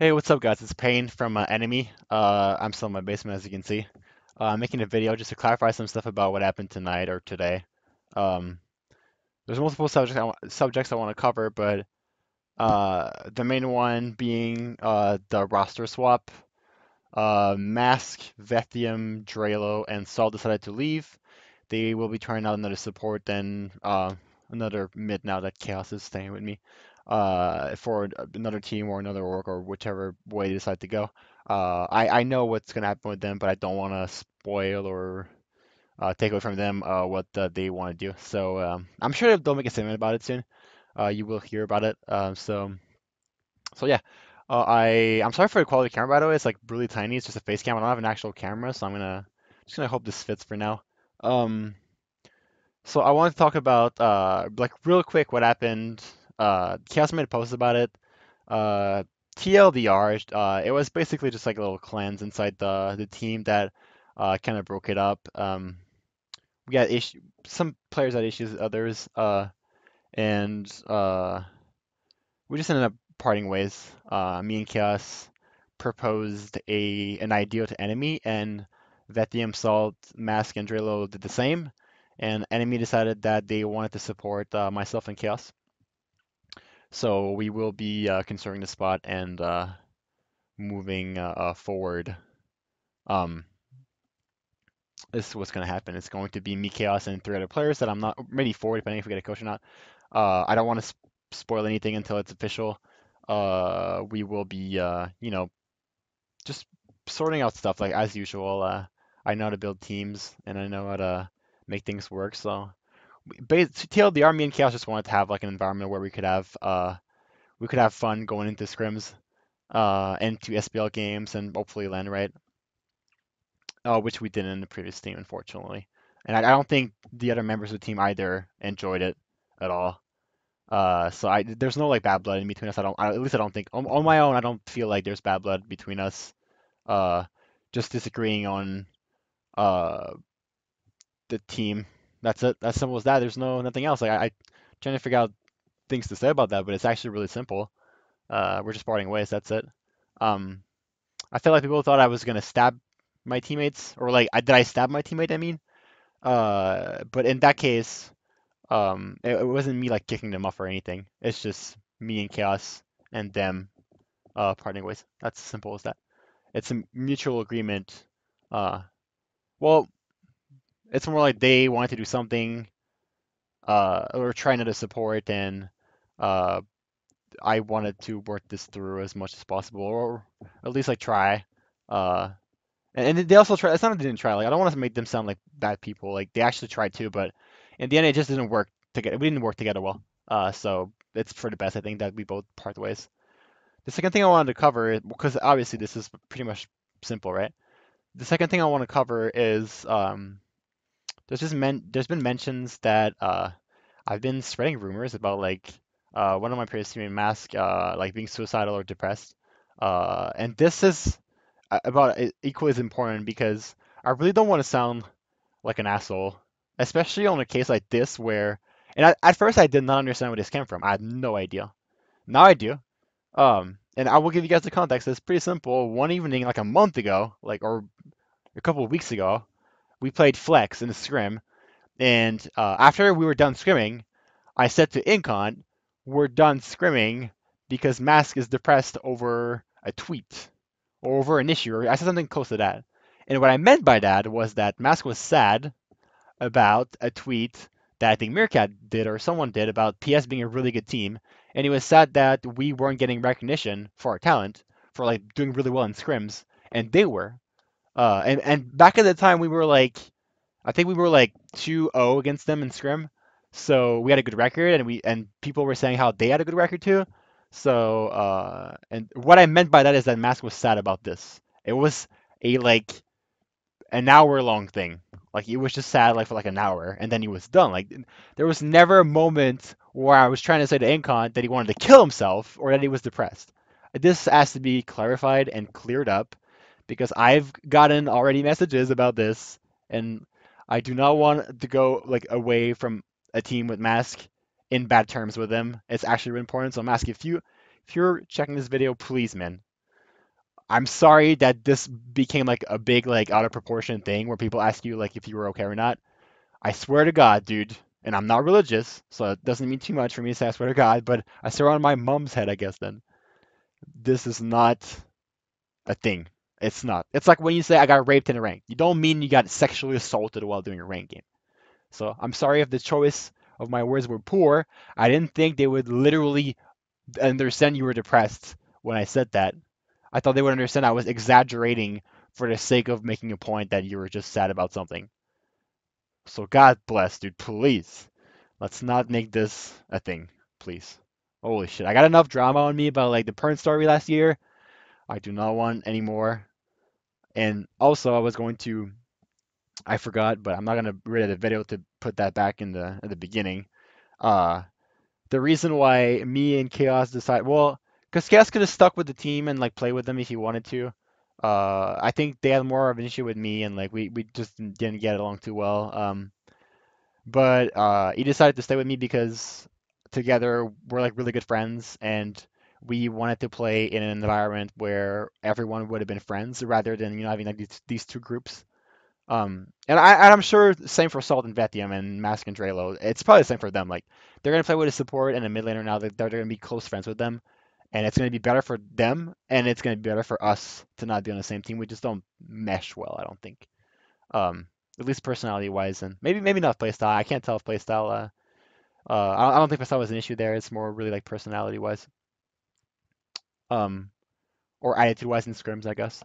Hey, what's up, guys? It's Payne from NME. I'm still in my basement, as you can see. I'm making a video just to clarify some stuff about what happened tonight or today. Um, there's multiple subjects I want to cover, but the main one being the roster swap. Mask, Vethium, Drelo, and Sol decided to leave. They will be trying out another support, then another mid now that Chaos is staying with me. For another team or another org or whichever way they decide to go. I know what's gonna happen with them, but I don't want to spoil or take away from them what they want to do. So I'm sure they'll make a statement about it soon. You will hear about it. So yeah. I'm sorry for the quality of the camera, by the way. It's like really tiny. It's just a face cam. I don't have an actual camera, so I'm gonna just gonna hope this fits for now. Um, so I want to talk about like real quick what happened. Chaos made a post about it. Uh, TLDR. It was basically just like a little clans inside the team that kind of broke it up. We had some players had issues with others. And we just ended up parting ways. Me and Chaos proposed an idea to Enemy, and Vethium, Salt, Mask, and Drelo did the same. And Enemy decided that they wanted to support myself and Chaos. So we will be conserving the spot and moving forward. Um, this is what's going to happen. It's going to be me, Chaos, and three other players that I'm not maybe four, depending if we get a coach or not. I don't want to spoil anything until it's official. We will be, just sorting out stuff like as usual. I know how to build teams and I know how to make things work. So, TLDR, me and Chaos just wanted to have like an environment where we could have fun going into scrims, into SPL games, and hopefully land right, which we didn't in the previous team, unfortunately. And I don't think the other members of the team either enjoyed it at all. So there's no like bad blood in between us. At least I don't think on my own. I don't feel like there's bad blood between us. Uh, just disagreeing on uh the team. That's it. That's simple as that. There's nothing else. Like I trying to figure out things to say about that, but it's actually really simple. We're just parting ways. That's it. Um, I feel like people thought I was gonna stab my teammates, or like did I stab my teammate? I mean, but in that case, it wasn't me like kicking them off or anything. It's just me and Chaos and them parting ways. That's as simple as that. It's a mutual agreement. Uh, well, it's more like they wanted to do something, or try not to support, and uh, I wanted to work this through as much as possible, or at least like try. Uh, and they also try. It's not that they didn't try. Like I don't want to make them sound like bad people. Like they actually tried too, but in the end, it just didn't work together. We didn't work together well. So it's for the best, I think, that we both part ways. The second thing I wanted to cover, because obviously this is pretty much simple, right? The second thing I want to cover is there's been mentions that I've been spreading rumors about like one of my previous teammates, Mask, like being suicidal or depressed. And this is about equally as important because I really don't want to sound like an asshole, especially on a case like this where, and at first I did not understand where this came from. I had no idea. Now I do. And I will give you guys the context. It's pretty simple. One evening, like a month ago, like or a couple of weeks ago, we played Flex in the scrim, and after we were done scrimming, I said to Incon, "We're done scrimming because Mask is depressed over a tweet or over an issue." Or I said something close to that. And what I meant by that was that Mask was sad about a tweet that I think Meerkat did or someone did about PS being a really good team, and he was sad that we weren't getting recognition for our talent for like doing really well in scrims, and they were. And back at the time we were like, I think we were like 2-0 against them in scrim, so we had a good record, and people were saying how they had a good record too. So and what I meant by that is that Mask was sad about this. It was a like an hour long thing. Like he was just sad like for like an hour, and then he was done. Like there was never a moment where I was trying to say to Incon that he wanted to kill himself or that he was depressed. This has to be clarified and cleared up because I've gotten already messages about this, and I do not want to go like away from a team with Mask in bad terms with him. It's actually really important. So Mask, if you're checking this video, please, man, I'm sorry that this became like a big like out of proportion thing where people ask you like if you were okay or not. I swear to God, dude, and I'm not religious, so it doesn't mean too much for me to say I swear to God, but I swear on my mom's head, I guess then. This is not a thing. It's not. It's like when you say I got raped in a rank. You don't mean you got sexually assaulted while doing a rank game. So I'm sorry if the choice of my words were poor. I didn't think they would literally understand you were depressed when I said that. I thought they would understand I was exaggerating for the sake of making a point that you were just sad about something. So God bless, dude. Please, let's not make this a thing, please. Holy shit. I got enough drama on me about like the Pern story last year. I do not want any more. And also, I forgot, but I'm not gonna rid of the video to put that back in the beginning. Uh, the reason why me and Chaos decide, well, because Chaos could have stuck with the team and like play with them if he wanted to. I think they had more of an issue with me, and like we just didn't get along too well. But he decided to stay with me because together we're like really good friends, and we wanted to play in an environment where everyone would have been friends rather than having like these two groups. And I'm sure same for Salt and Vetium and Mask and Drelo. It's probably the same for them. Like they're gonna play with a support and a mid laner now. They're gonna be close friends with them, and it's gonna be better for them, and it's gonna be better for us to not be on the same team. We just don't mesh well, I don't think. Um, at least personality wise, and maybe not playstyle. I can't tell if playstyle. I don't think playstyle was an issue there. It's more really like personality wise, um, or attitude wise in scrims, I guess.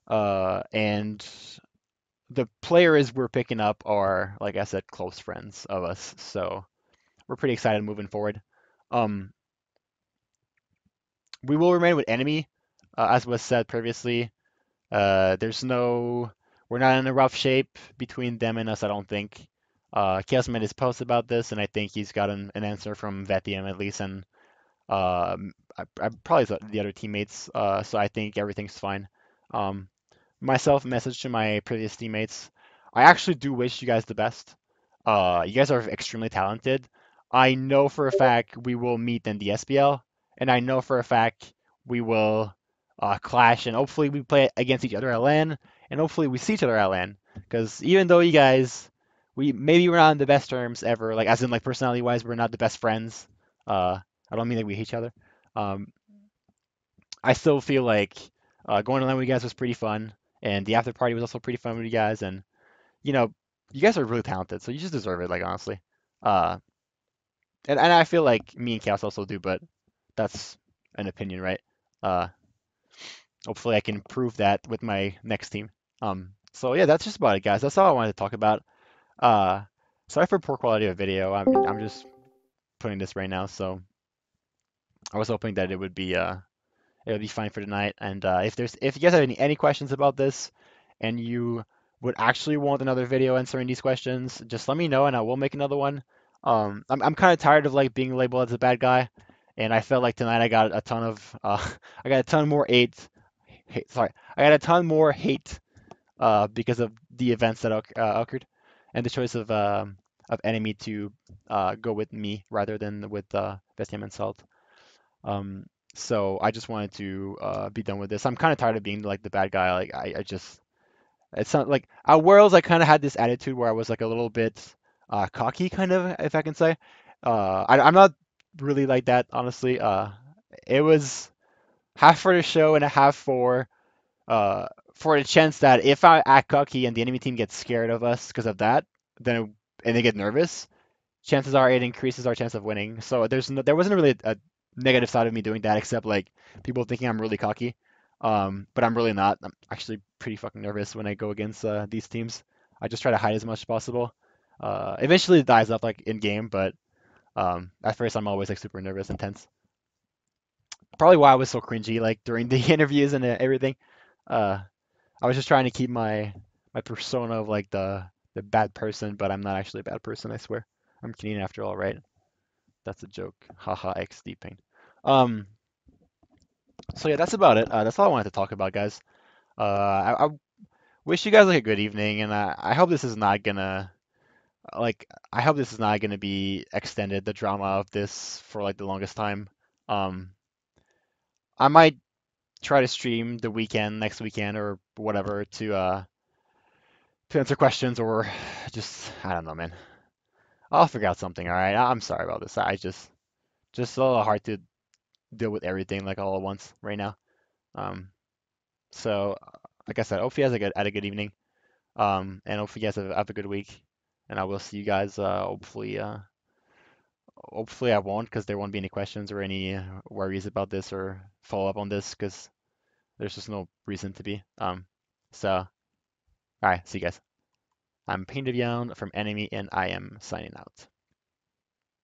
And the players we're picking up are, like I said, close friends of us. So we're pretty excited moving forward. Um, we will remain with NME, as was said previously. There's no, we're not in a rough shape between them and us, I don't think. Chaos made his post about this, and I think he's got an answer from Vetium at least, and I probably the other teammates. So I think everything's fine. Um, Myself, message to my previous teammates. I actually do wish you guys the best. You guys are extremely talented. I know for a fact we will meet in the SPL, and I know for a fact we will clash, and hopefully we play against each other at LAN, and hopefully we see each other at LAN. Because even though you guys, we're not on the best terms ever, like as in like personality wise, we're not the best friends. I don't mean that we hate each other. Um, I still feel like going to LAN with you guys was pretty fun, and the after party was also pretty fun with you guys, and you know, you guys are really talented, so you just deserve it, like honestly. Uh, and I feel like me and Chaos also do, but that's an opinion, right? Uh, Hopefully I can prove that with my next team. So yeah, that's just about it, guys. That's all I wanted to talk about. Uh, Sorry for poor quality of video. I'm just putting this right now, so I was hoping that it would be fine for tonight. And if you guys have any questions about this, and you would actually want another video answering these questions, just let me know and I will make another one. I'm kind of tired of like being labeled as a bad guy, and I felt like tonight I got a ton of I got a ton more sorry, I got a ton more hate because of the events that occurred, and the choice of enemy to go with me rather than with Bestiam and Salt. Um, so I just wanted to be done with this. I'm kind of tired of being like the bad guy. Like I just it's not like at Worlds I kind of had this attitude where I was like a little bit cocky, kind of, if I can say. I'm not really like that, honestly. It was half for the show and a half for the chance that if I act cocky and the enemy team gets scared of us because of that, and they get nervous, chances are it increases our chance of winning. So there wasn't really a negative side of me doing that except like people thinking I'm really cocky. But I'm really not. I'm actually pretty fucking nervous when I go against these teams. I just try to hide as much as possible. Eventually it dies up like in game, but at first I'm always like super nervous and tense. Probably why I was so cringy like during the interviews and everything. Uh, I was just trying to keep my persona of like the bad person, but I'm not actually a bad person, I swear. I'm Canadian after all, right? That's a joke. Haha, XD pain. Um, so yeah, that's about it. That's all I wanted to talk about, guys. I wish you guys like a good evening, and I hope this is not gonna I hope this is not gonna be extended, the drama of this for like the longest time. Um, I might try to stream the weekend, next weekend or whatever to answer questions or just I don't know, man. I'll figure out something, all right? I'm sorry about this. I just a little hard to deal with everything like all at once right now. Um, so like I said, hopefully you guys had a good evening. And hopefully you guys have a good week. And I will see you guys hopefully I won't because there won't be any questions or any worries about this or follow up on this because there's just no reason to be. So all right, see you guys. I'm Painted Young from NME and I am signing out.